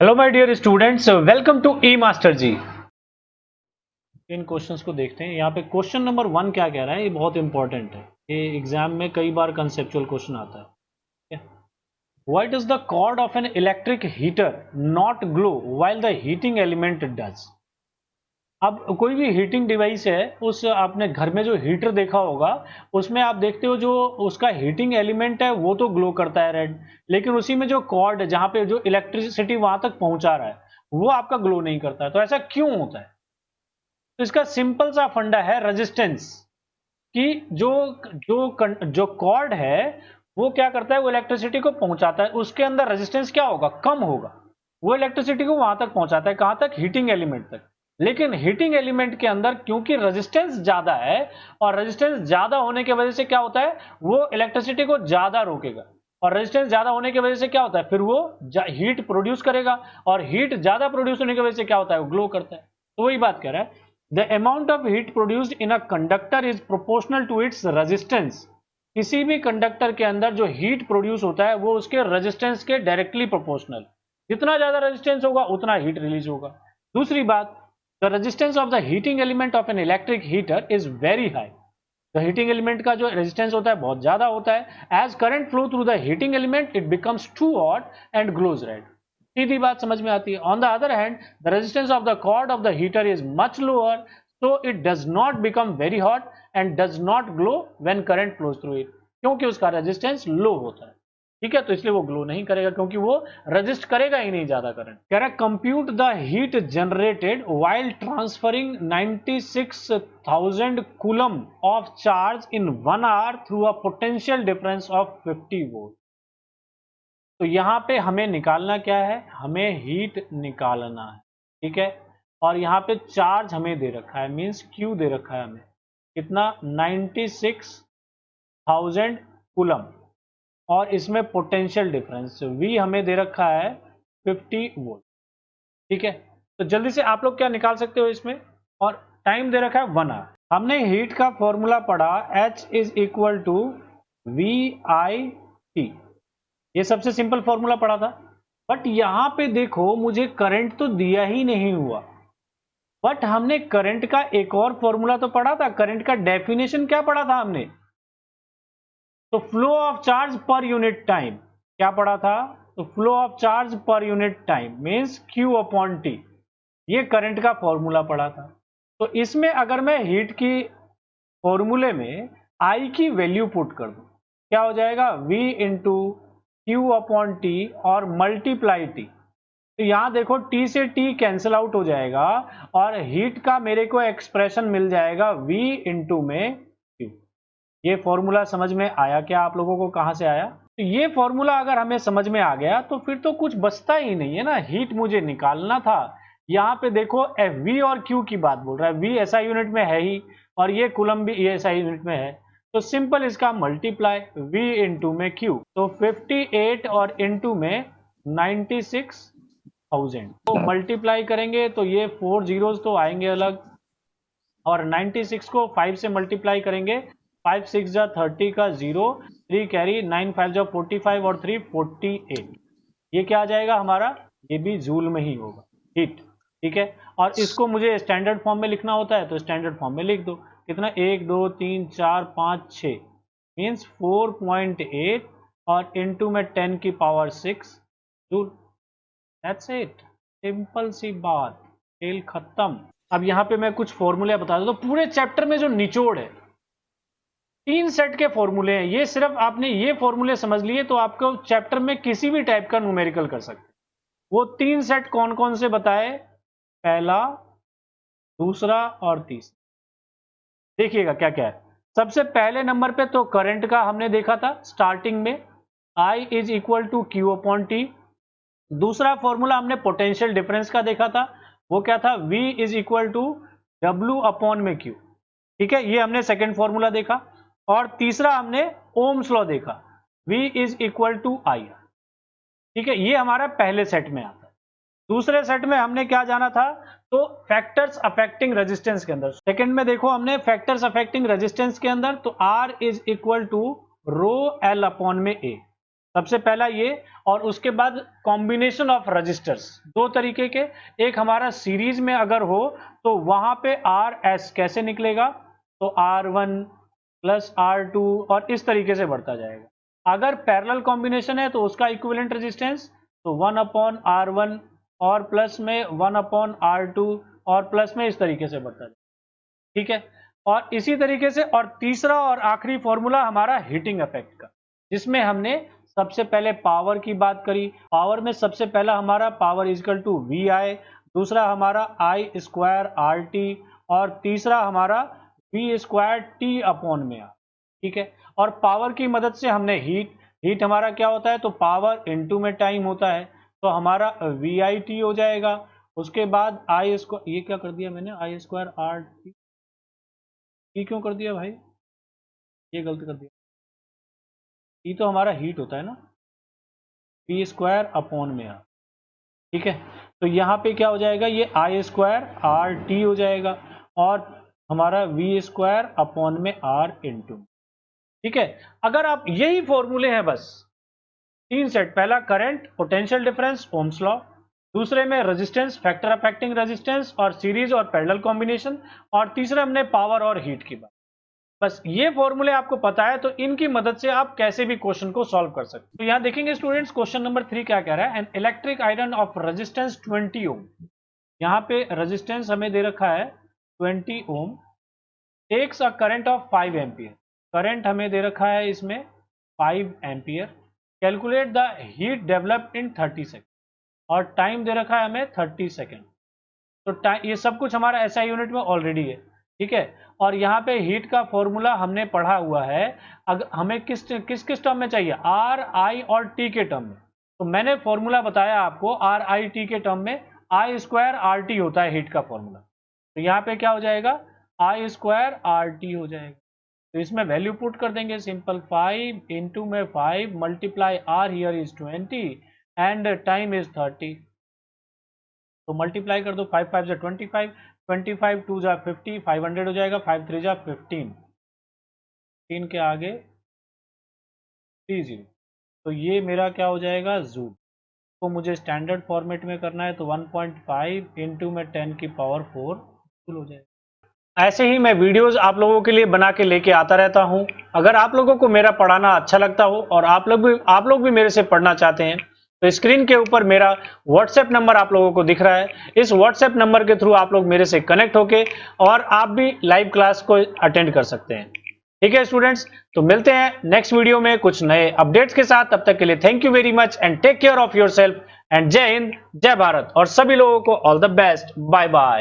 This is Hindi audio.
Hello my dear students, welcome to E master ji. इन क्वेश्चंस को देखते हैं। यहाँ पे क्वेश्चन नंबर 1 क्या कह रहा है, ये बहुत इंपॉर्टेंट है। ये एग्जाम में कई बार कंसेप्चुअल क्वेश्चन आता है। What is the cord of an electric heater not glow while the heating element does. अब कोई भी हीटिंग डिवाइस है, उस आपने घर में जो हीटर देखा होगा, उसमें आप देखते हो जो उसका हीटिंग एलिमेंट है वो तो ग्लो करता है रेड, लेकिन उसी में जो कॉर्ड है जहां पे जो इलेक्ट्रिसिटी वहां तक पहुंचा रहा है वो आपका ग्लो नहीं करता है। तो ऐसा क्यों होता है? तो इसका सिंपल सा फंडा है रेजिस्टेंस, कि जो जो कॉर्ड है वो क्या करता है, वो इलेक्ट्रिसिटी को पहुंचाता है, उसके अंदर रेजिस्टेंस क्या होगा, कम होगा। वो इलेक्ट्रिसिटी को वहां तक पहुंचाता है, कहां तक, हीटिंग एलिमेंट तक। लेकिन हीटिंग एलिमेंट के अंदर क्योंकि रेजिस्टेंस ज्यादा है, और रेजिस्टेंस ज्यादा होने की वजह से क्या होता है, वो इलेक्ट्रिसिटी को ज्यादा रोकेगा। और रेजिस्टेंस ज्यादा होने की वजह से क्या होता है, फिर वो हीट प्रोड्यूस करेगा, और हीट ज्यादा प्रोड्यूस होने की वजह से क्या होता है, वो ग्लो करता है। तो वही बात कह रहा है, the amount of heat produced in a conductor is proportional to its resistance. किसी भी कंडक्टर के अंदर जो हीट प्रोड्यूस होता है वो उसके रेजिस्टेंस के डायरेक्टली प्रोपोर्शनल। जितना ज्यादा रेजिस्टेंस होगा उतना हीट रिलीज होगा। दूसरी बात, the resistance of the heating element of an electric heater is very high. The heating element का जो रेजिस्टेंस होता है बहुत ज्यादा होता है। As current flow through the heating element it becomes too hot and glows red. सीधी बात समझ में आती है। On the other hand, the resistance of the cord of the heater is much lower, so it does not become very hot and does not glow when current flows through it. क्योंकि उसका रेजिस्टेंस लो होता है, ठीक है, तो इसलिए वो ग्लो नहीं करेगा, क्योंकि वो रजिस्ट करेगा ही नहीं ज्यादा करंट। कह रहा है compute the heat generated while transferring 96,000 coulomb of charge in 1 hour through a potential difference of 50 volt. तो यहां पे हमें निकालना क्या है, हमें हीट निकालना है, ठीक है। और यहां पे चार्ज हमें दे रखा है, मींस क्यू दे रखा है हमें कितना, 96,000 कूलम, और इसमें पोटेंशियल डिफरेंस V हमें दे रखा है 50 वोल्ट, ठीक है। तो जल्दी से आप लोग क्या निकाल सकते हो इसमें, और टाइम दे रखा है 1 आवर। हमने हीट का फॉर्मूला पढ़ा, H is equal to VIT, ये सबसे सिंपल फॉर्मूला पढ़ा था। बट यहां पे देखो, मुझे करंट तो दिया ही नहीं हुआ, बट हमने करंट का एक और फॉर्मूला तो पढ़ा था, करंट का डेफिनेशन क्या पढ़ा था हमने, तो flow of charge per unit time क्या पढ़ा था, तो flow of charge per unit time means Q upon T, ये करंट का फॉर्मूला पढ़ा था। तो इसमें अगर मैं हीट की फॉर्मूले में I की वैल्यू पुट कर दूं, क्या हो जाएगा, V into Q upon T और मल्टीप्लाई टी। तो यहां देखो T से T कैंसिल आउट हो जाएगा, और हीट का मेरे को एक्सप्रेशन मिल जाएगा V इंटू में Q। ये फॉर्मूला समझ में आया क्या आप लोगों को, कहां से आया? तो ये फॉर्मूला अगर हमें समझ में आ गया तो फिर तो कुछ बचता ही नहीं है ना, हीट मुझे निकालना था। यहां पे देखो V और Q की बात बोल रहा है, V SI यूनिट में है ही, और ये कूलम भी SI यूनिट में है। तो सिंपल इसका मल्टीप्लाई V इंटू में Q, तो 58 और इंटू में 96,000, तो मल्टीप्लाई करेंगे तो ये 4 जीरोस तो आएंगे अलग, और 96 को 5 से मल्टीप्लाई करेंगे, 5 6 जा 30 का 0, 3 कैरी, 9 5 जा 45 और 3 48। ये क्या आ जाएगा हमारा, ये भी जूल में ही होगा, हीट, ठीक है। और इसको मुझे स्टैंडर्ड फॉर्म में लिखना होता है तो स्टैंडर्ड फॉर्म में लिख दो, कितना, 1 2 3 4 5 6 मीन्स 4.8 और इंटू में 10 की power 6 joule. That's it, simple सी बात, खेल खत्म। अब यहां पे मैं कुछ फॉर्मूले बता दूं, तो पूरे चैप्टर में जो निचोड़ है, 3 सेट के फॉर्मूले हैं, ये सिर्फ आपने ये फॉर्मूले समझ लिए तो आपको चैप्टर में किसी भी टाइप का न्यूमेरिकल कर सकते। वो 3 सेट कौन कौन से बताए, पहला, दूसरा और तीसरा। देखिएगा क्या क्या है। सबसे पहले नंबर पे तो करंट का हमने देखा था स्टार्टिंग में, I is equal to Q upon T. दूसरा फॉर्मूला हमने पोटेंशियल डिफरेंस का देखा था, वो क्या था, V is equal to W upon में Q, ठीक है, ये हमने सेकेंड फॉर्मूला देखा। और तीसरा हमने ओम्स लॉ देखा, V is equal to I, ठीक है, ये हमारा पहले सेट में आता है। दूसरे सेट में हमने क्या जाना था, तो फैक्टर्स अफेक्टिंग रेजिस्टेंस के अंदर, सेकंड में देखो हमने फैक्टर्स अफेक्टिंग रेजिस्टेंस के अंदर, तो R is equal to rho L upon में A, सबसे पहला ये, और उसके बाद कॉम्बिनेशन ऑफ रजिस्टर्स, दो तरीके के। एक हमारा सीरीज में अगर हो तो वहां पे आर एस कैसे निकलेगा, तो R1 प्लस R2 और इस तरीके से बढ़ता जाएगा। अगर पैरेलल कॉम्बिनेशन है तो उसका इक्विवेलेंट रेजिस्टेंस तो 1/R1 और प्लस में 1/R2 और प्लस में इस तरीके से बढ़ता जाएगा, ठीक है। और इसी तरीके से, और तीसरा और आखिरी फॉर्मूला हमारा हीटिंग इफेक्ट का, जिसमें हमने सबसे पहले पावर की बात करी। पावर में सबसे पहला हमारा पावर इजकल टू VI, दूसरा हमारा I²RT और तीसरा हमारा V²T/R, ठीक है। और पावर की मदद से हमने हीट हमारा क्या होता है, तो पावर इनटू में टाइम होता है, तो हमारा VIT हो जाएगा। उसके बाद ये क्या कर दिया मैंने, I²RT, ये क्यों कर दिया भाई, ये गलत कर दिया। ये तो हमारा हीट होता है ना, V²/R, ठीक है। तो यहाँ पे क्या हो जाएगा, ये I²RT हो जाएगा और हमारा V²/R इंटू, ठीक है। अगर आप यही फॉर्मूले हैं बस, तीन सेट, पहला current, potential difference, Ohm's law, दूसरे में रेजिस्टेंस, फैक्टर अफेक्टिंग रेजिस्टेंस और सीरीज और पैरेलल कॉम्बिनेशन, और तीसरा हमने पावर और हीट की बात। बस ये फॉर्मूले आपको पता है तो इनकी मदद से आप कैसे भी क्वेश्चन को सॉल्व कर सकते हैं। तो यहां देखेंगे स्टूडेंट्स, क्वेश्चन नंबर 3 क्या कह रहा है, an electric iron of resistance 20 ohm, यहां पे रेजिस्टेंस हमें दे रखा है 20 ohm, takes a current of 5 ampere, current हमें दे रखा है इसमें 5 ampere, calculate the heat developed in 30 second, और टाइम दे रखा है हमें 30 सेकेंड। तो ये सब कुछ हमारा SI यूनिट में ऑलरेडी है, ठीक है। और यहाँ पे हीट का फॉर्मूला हमने पढ़ा हुआ है, अगर हमें किस किस टर्म में चाहिए, R, I और T के टर्म में, तो मैंने फॉर्मूला बताया आपको, R, I, T के टर्म में I²RT होता है हीट का फॉर्मूला। तो यहाँ पे क्या हो जाएगा, I²RT हो जाएगा। तो इसमें वैल्यू पुट कर देंगे, सिंपल, 5 इंटू में 5 multiply R here is 20 and time is 30, तो मल्टीप्लाई कर दो, 5 5 जा 25, 25 2 जा 50, 500 हो जाएगा, 5 3 जा 15, 3 के आगे 30, तो ये मेरा क्या हो जाएगा, जूल। तो मुझे स्टैंडर्ड फॉर्मेट में करना है तो 1.5 इंटू में 10 की पावर 4 जूल हो जाएगा। ऐसे ही मैं वीडियोस आप लोगों के लिए बना के लेके आता रहता हूं। अगर आप लोगों को मेरा पढ़ाना अच्छा लगता हो और आप लोग भी मेरे से पढ़ना चाहते हैं, तो स्क्रीन के ऊपर मेरा व्हाट्सएप नंबर आप लोगों को दिख रहा है, इस व्हाट्सएप नंबर के थ्रू आप लोग मेरे से कनेक्ट होके और आप भी लाइव क्लास को अटेंड कर सकते हैं, ठीक है स्टूडेंट्स। तो मिलते हैं नेक्स्ट वीडियो में कुछ नए अपडेट्स के साथ, तब तक के लिए thank you very much and take care of yourself and जय हिंद, जय भारत, और सभी लोगों को all the best, bye bye.